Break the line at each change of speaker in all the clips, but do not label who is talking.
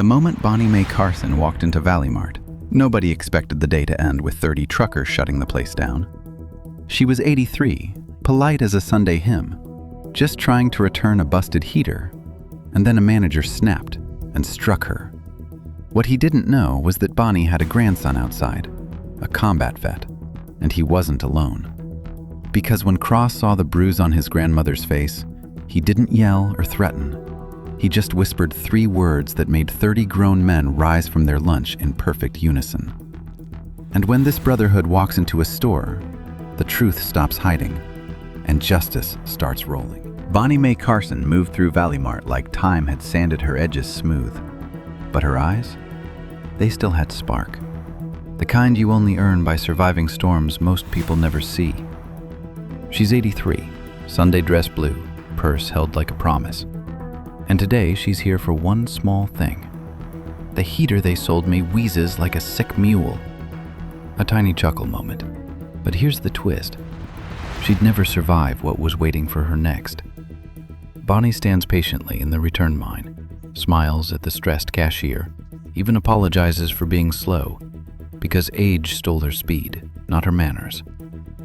The moment Bonnie Mae Carson walked into ValleyMart, nobody expected the day to end with 30 truckers shutting the place down. She was 83, polite as a Sunday hymn, just trying to return a busted heater, and then a manager snapped and struck her. What he didn't know was that Bonnie had a grandson outside, a combat vet, and he wasn't alone. Because when Cross saw the bruise on his grandmother's face, he didn't yell or threaten. He just whispered 3 words that made 30 grown men rise from their lunch in perfect unison. And when this brotherhood walks into a store, the truth stops hiding, and justice starts rolling. Bonnie Mae Carson moved through ValleyMart like time had sanded her edges smooth. But her eyes? They still had spark. The kind you only earn by surviving storms most people never see. She's 83, Sunday dress blue, purse held like a promise. And today she's here for one small thing. The heater they sold me wheezes like a sick mule. A tiny chuckle moment. But here's the twist. She'd never survive what was waiting for her next. Bonnie stands patiently in the return line, smiles at the stressed cashier, even apologizes for being slow, because age stole her speed, not her manners.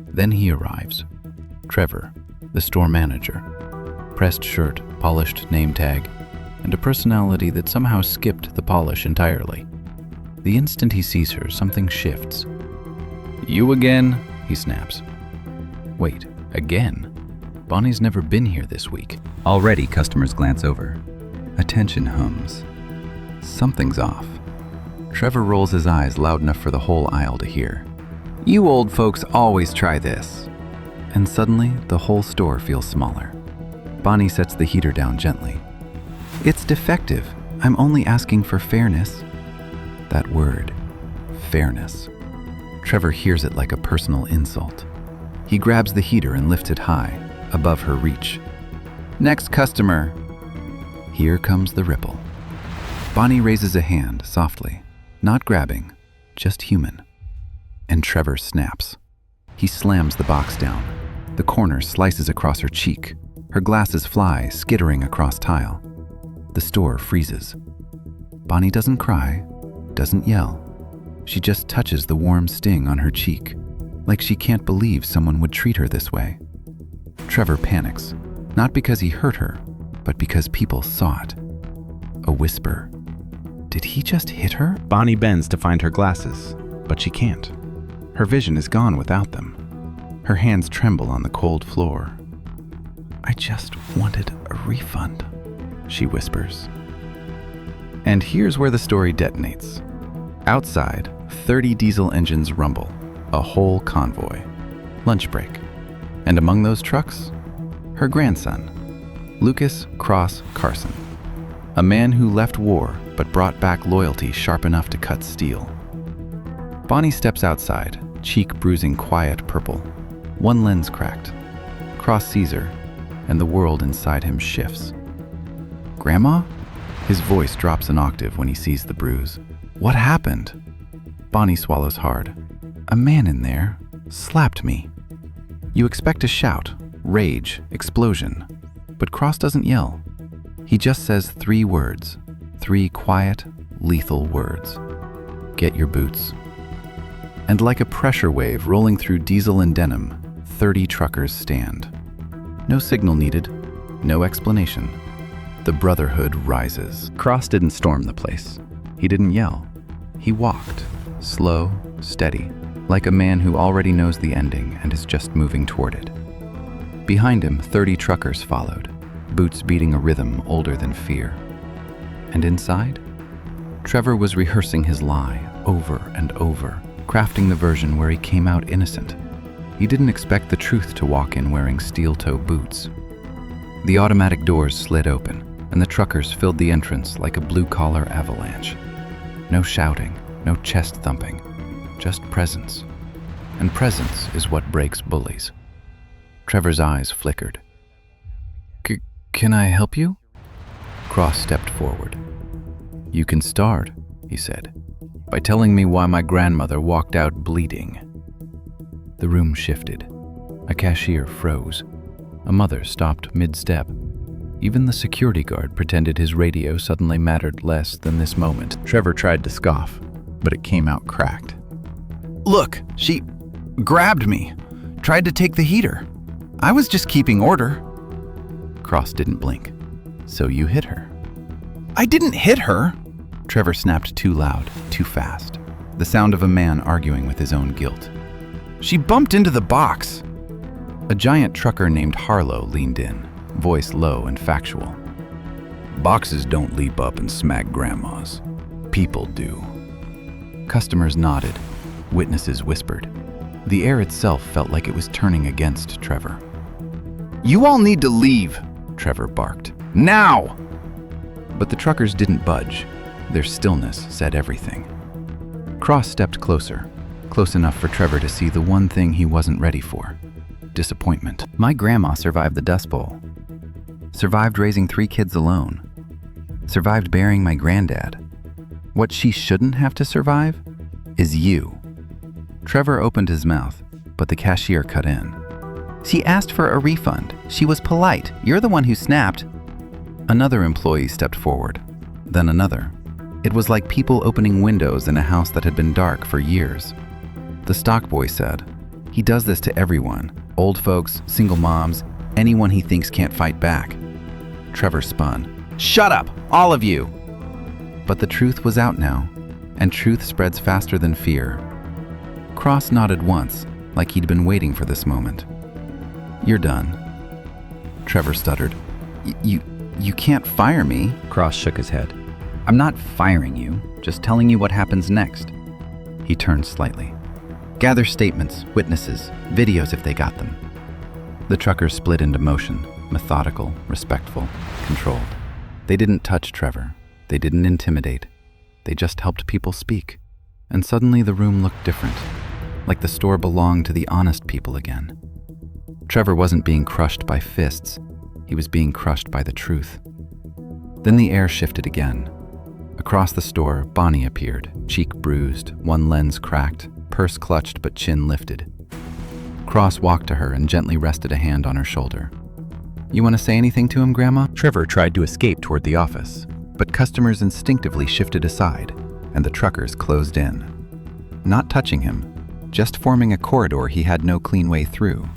Then he arrives. Trevor, the store manager. Pressed shirt, polished name tag, and a personality that somehow skipped the polish entirely. The instant he sees her, something shifts. "You again?" he snaps. Wait, again? Bonnie's never been here this week. Already customers glance over. Attention hums. Something's off. Trevor rolls his eyes loud enough for the whole aisle to hear. "You old folks always try this." And suddenly, the whole store feels smaller. Bonnie sets the heater down gently. "It's defective. I'm only asking for fairness." That word, fairness. Trevor hears it like a personal insult. He grabs the heater and lifts it high, above her reach. "Next customer." Here comes the ripple. Bonnie raises a hand softly, not grabbing, just human. And Trevor snaps. He slams the box down. The corner slices across her cheek. Her glasses fly, skittering across tile. The store freezes. Bonnie doesn't cry, doesn't yell. She just touches the warm sting on her cheek, like she can't believe someone would treat her this way. Trevor panics, not because he hurt her, but because people saw it. A whisper. Did he just hit her? Bonnie bends to find her glasses, but she can't. Her vision is gone without them. Her hands tremble on the cold floor. "I just wanted a refund," she whispers. And here's where the story detonates. Outside, 30 diesel engines rumble, a whole convoy. Lunch break. And among those trucks, her grandson, Lucas Cross Carson. A man who left war but brought back loyalty sharp enough to cut steel. Bonnie steps outside, cheek bruising quiet purple. One lens cracked. Cross sees her, and the world inside him shifts. "Grandma?" His voice drops an octave when he sees the bruise. "What happened?" Bonnie swallows hard. "A man in there slapped me." You expect a shout, rage, explosion, but Cross doesn't yell. He just says 3 words, 3 quiet, lethal words. "Get your boots." And like a pressure wave rolling through diesel and denim, 30 truckers stand. No signal needed, no explanation. The brotherhood rises. Cross didn't storm the place. He didn't yell. He walked, slow, steady, like a man who already knows the ending and is just moving toward it. Behind him, 30 truckers followed, boots beating a rhythm older than fear. And inside, Trevor was rehearsing his lie over and over, crafting the version where he came out innocent. He didn't expect the truth to walk in wearing steel-toe boots. The automatic doors slid open, and the truckers filled the entrance like a blue-collar avalanche. No shouting, no chest thumping, just presence. And presence is what breaks bullies. Trevor's eyes flickered. Can I help you?" Cross stepped forward. "You can start," he said, "by telling me why my grandmother walked out bleeding." The room shifted. A cashier froze. A mother stopped mid-step. Even the security guard pretended his radio suddenly mattered less than this moment. Trevor tried to scoff, but it came out cracked. "Look, she grabbed me, tried to take the heater. I was just keeping order." Cross didn't blink. "So you hit her?" "I didn't hit her!" Trevor snapped too loud, too fast. The sound of a man arguing with his own guilt. "She bumped into the box." A giant trucker named Harlow leaned in, voice low and factual. "Boxes don't leap up and smack grandmas. People do." Customers nodded. Witnesses whispered. The air itself felt like it was turning against Trevor. "You all need to leave," Trevor barked. "Now!" But the truckers didn't budge. Their stillness said everything. Cross stepped closer, close enough for Trevor to see the one thing he wasn't ready for: disappointment. "My grandma survived the Dust Bowl. Survived raising 3 kids alone. Survived burying my granddad. What she shouldn't have to survive is you." Trevor opened his mouth, but the cashier cut in. "She asked for a refund. She was polite. You're the one who snapped." Another employee stepped forward, then another. It was like people opening windows in a house that had been dark for years. The stock boy said, "He does this to everyone, old folks, single moms, anyone he thinks can't fight back." Trevor spun. "Shut up, all of you!" But the truth was out now, and truth spreads faster than fear. Cross nodded once, like he'd been waiting for this moment. "You're done." Trevor stuttered. You can't fire me." Cross shook his head. "I'm not firing you, just telling you what happens next." He turned slightly. "Gather statements, witnesses, videos if they got them." The truckers split into motion, methodical, respectful, controlled. They didn't touch Trevor. They didn't intimidate. They just helped people speak. And suddenly the room looked different, like the store belonged to the honest people again. Trevor wasn't being crushed by fists. He was being crushed by the truth. Then the air shifted again. Across the store, Bonnie appeared, cheek bruised, one lens cracked, purse clutched but chin lifted. Cross walked to her and gently rested a hand on her shoulder. "You want to say anything to him, Grandma?" Trevor tried to escape toward the office, but customers instinctively shifted aside, and the truckers closed in. Not touching him, just forming a corridor he had no clean way through.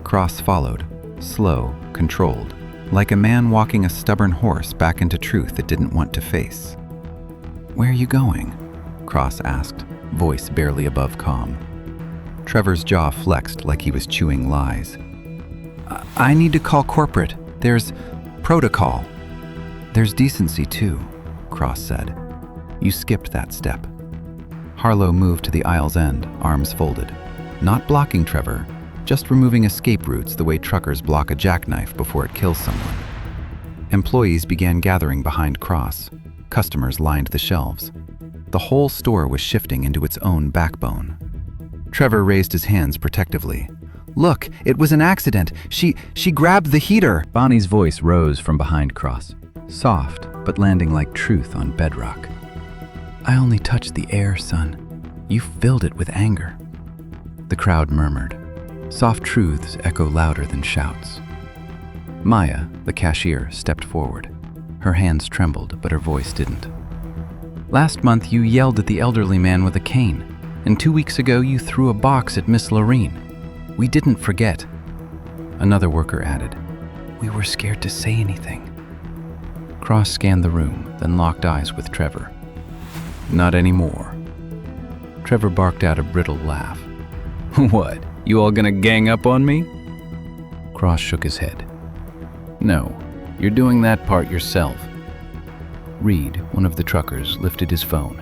Cross followed, slow, controlled, like a man walking a stubborn horse back into truth it didn't want to face. "Where are you going?" Cross asked, voice barely above calm. Trevor's jaw flexed like he was chewing lies. I need to call corporate. There's protocol." "There's decency too," Cross said. "You skipped that step." Harlow moved to the aisle's end, arms folded. Not blocking Trevor, just removing escape routes the way truckers block a jackknife before it kills someone. Employees began gathering behind Cross. Customers lined the shelves. The whole store was shifting into its own backbone. Trevor raised his hands protectively. "Look, it was an accident. She grabbed the heater." Bonnie's voice rose from behind Cross, soft but landing like truth on bedrock. "I only touched the air, son. You filled it with anger." The crowd murmured. Soft truths echo louder than shouts. Maya, the cashier, stepped forward. Her hands trembled, but her voice didn't. "Last month you yelled at the elderly man with a cane, and 2 weeks ago you threw a box at Miss Lorene. We didn't forget." Another worker added, "We were scared to say anything." Cross scanned the room, then locked eyes with Trevor. "Not anymore." Trevor barked out a brittle laugh. "What, you all gonna gang up on me?" Cross shook his head. "No, you're doing that part yourself." Reed, one of the truckers, lifted his phone.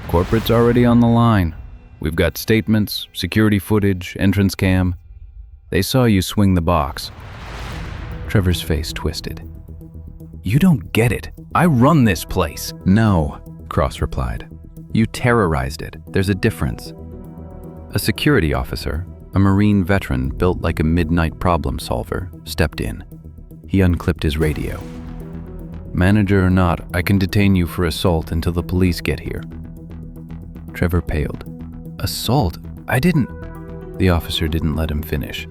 "Corporate's already on the line. We've got statements, security footage, entrance cam. They saw you swing the box." Trevor's face twisted. "You don't get it. I run this place." "No," Cross replied. "You terrorized it. There's a difference." A security officer, a Marine veteran built like a midnight problem solver, stepped in. He unclipped his radio. "Manager or not, I can detain you for assault until the police get here." Trevor paled. "Assault? I didn't..." The officer didn't let him finish.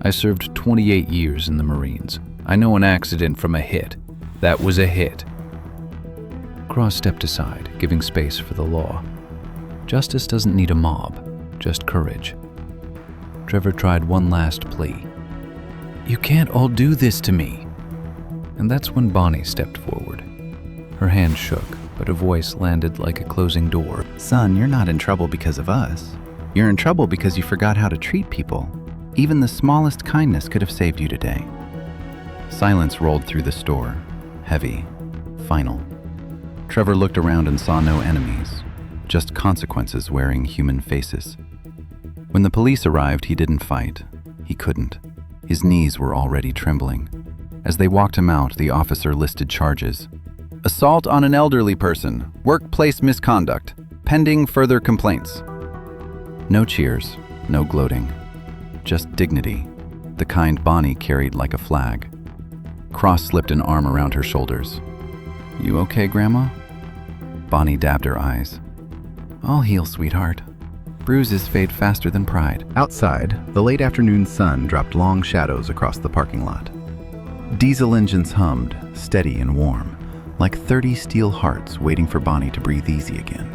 "I served 28 years in the Marines.
I know an accident from a hit. That was a hit." Cross stepped aside, giving space for the law. Justice doesn't need a mob, just courage. Trevor tried one last plea. "You can't all do this to me." And that's when Bonnie stepped forward. Her hand shook, but a voice landed like a closing door.
"Son, you're not in trouble because of us. You're in trouble because you forgot how to treat people. Even the smallest kindness could have saved you today." Silence rolled through the store, heavy, final. Trevor looked around and saw no enemies, just consequences wearing human faces. When the police arrived, he didn't fight. He couldn't. His knees were already trembling. As they walked him out, the officer listed charges. "Assault on an elderly person, workplace misconduct, pending further complaints." No cheers, no gloating. Just dignity, the kind Bonnie carried like a flag. Cross slipped an arm around her shoulders. "You okay, Grandma?" Bonnie dabbed her eyes. "I'll heal, sweetheart. Bruises fade faster than pride." Outside, the late afternoon sun dropped long shadows across the parking lot. Diesel engines hummed, steady and warm, like 30 steel hearts waiting for Bonnie to breathe easy again.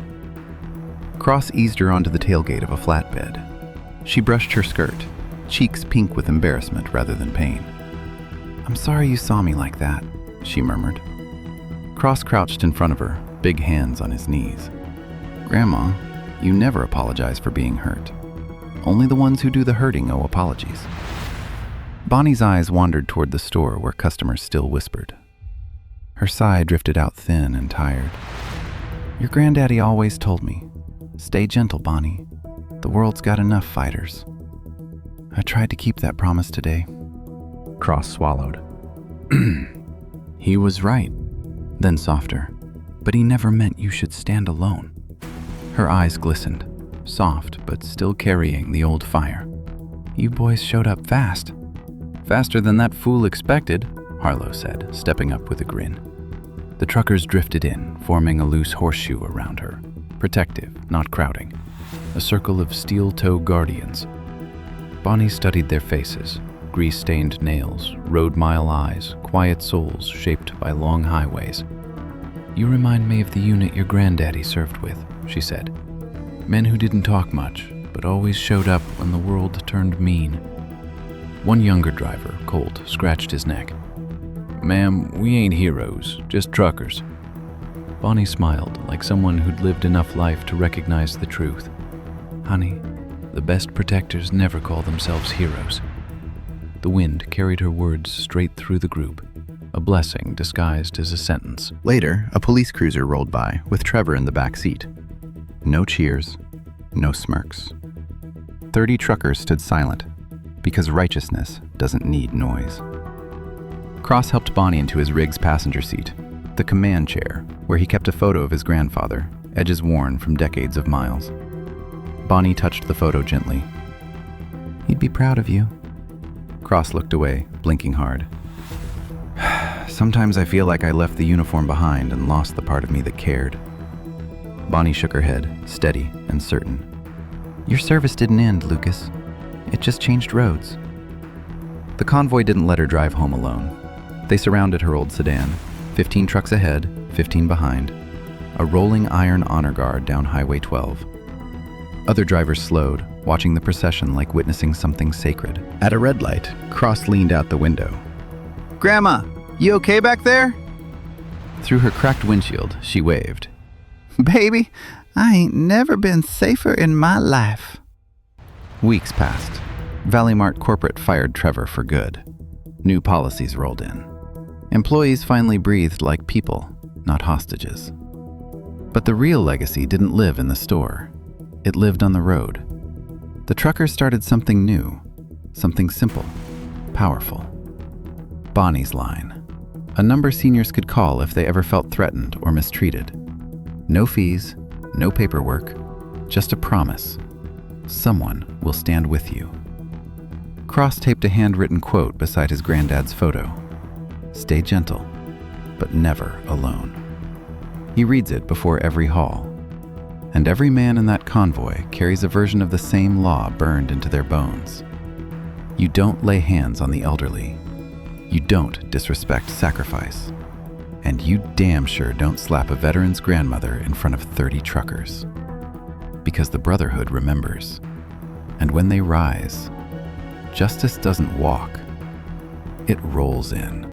Cross eased her onto the tailgate of a flatbed. She brushed her skirt, cheeks pink with embarrassment rather than pain. "I'm sorry you saw me like that," she murmured. Cross crouched in front of her, big hands on his knees. "Grandma, you never apologize for being hurt. Only the ones who do the hurting owe apologies." Bonnie's eyes wandered toward the store where customers still whispered. Her sigh drifted out thin and tired. "Your granddaddy always told me, stay gentle, Bonnie. The world's got enough fighters." I tried to keep that promise today. Cross swallowed. "He was right." Then softer. "But he never meant you should stand alone." Her eyes glistened, soft but still carrying the old fire. "You boys showed up fast." "Faster than that fool expected," Harlow said, stepping up with a grin. The truckers drifted in, forming a loose horseshoe around her, protective, not crowding, a circle of steel-toe guardians. Bonnie studied their faces, grease-stained nails, road-mile eyes, quiet souls shaped by long highways. "You remind me of the unit your granddaddy served with," she said. "Men who didn't talk much, but always showed up when the world turned mean." One younger driver, Colt, scratched his neck. "Ma'am, we ain't heroes, just truckers." Bonnie smiled, like someone who'd lived enough life to recognize the truth. "Honey, the best protectors never call themselves heroes." The wind carried her words straight through the group, a blessing disguised as a sentence. Later, a police cruiser rolled by, with Trevor in the back seat. No cheers, no smirks. 30 truckers stood silent, because righteousness doesn't need noise. Cross helped Bonnie into his rig's passenger seat, the command chair, where he kept a photo of his grandfather, edges worn from decades of miles. Bonnie touched the photo gently. "He'd be proud of you." Cross looked away, blinking hard. "Sometimes I feel like I left the uniform behind and lost the part of me that cared." Bonnie shook her head, steady and certain. "Your service didn't end, Lucas. It just changed roads." The convoy didn't let her drive home alone. They surrounded her old sedan, 15 trucks ahead, 15 behind, a rolling iron honor guard down Highway 12. Other drivers slowed, watching the procession like witnessing something sacred. At a red light, Cross leaned out the window. "Grandma, you okay back there?" Through her cracked windshield, she waved. "Baby, I ain't never been safer in my life." Weeks passed. ValleyMart corporate fired Trevor for good. New policies rolled in. Employees finally breathed like people, not hostages. But the real legacy didn't live in the store. It lived on the road. The truckers started something new, something simple, powerful. Bonnie's line. A number seniors could call if they ever felt threatened or mistreated. No fees, no paperwork, just a promise. Someone will stand with you. Cross taped a handwritten quote beside his granddad's photo. Stay gentle, but never alone. He reads it before every haul. And every man in that convoy carries a version of the same law burned into their bones. You don't lay hands on the elderly. You don't disrespect sacrifice. And you damn sure don't slap a veteran's grandmother in front of 30 truckers. Because the Brotherhood remembers. And when they rise, justice doesn't walk, it rolls in.